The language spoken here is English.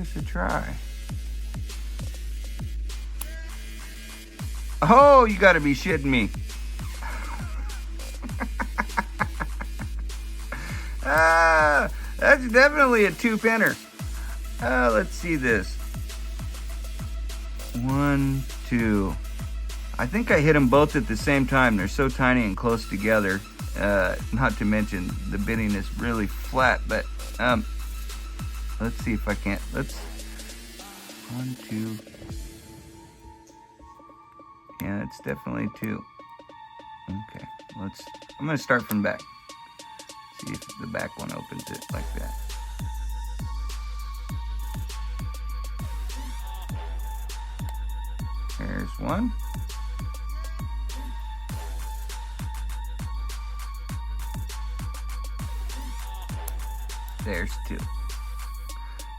this a try. Oh, you gotta be shitting me. That's definitely a 2-pinner. Let's see this. 1, 2. I think I hit them both at the same time. They're so tiny and close together. Not to mention the bidding is really flat, but let's see if I can't. Let's 1, 2. Yeah, it's definitely 2. Okay, I'm gonna start from back. See if the back one opens it like that. There's 1. There's 2.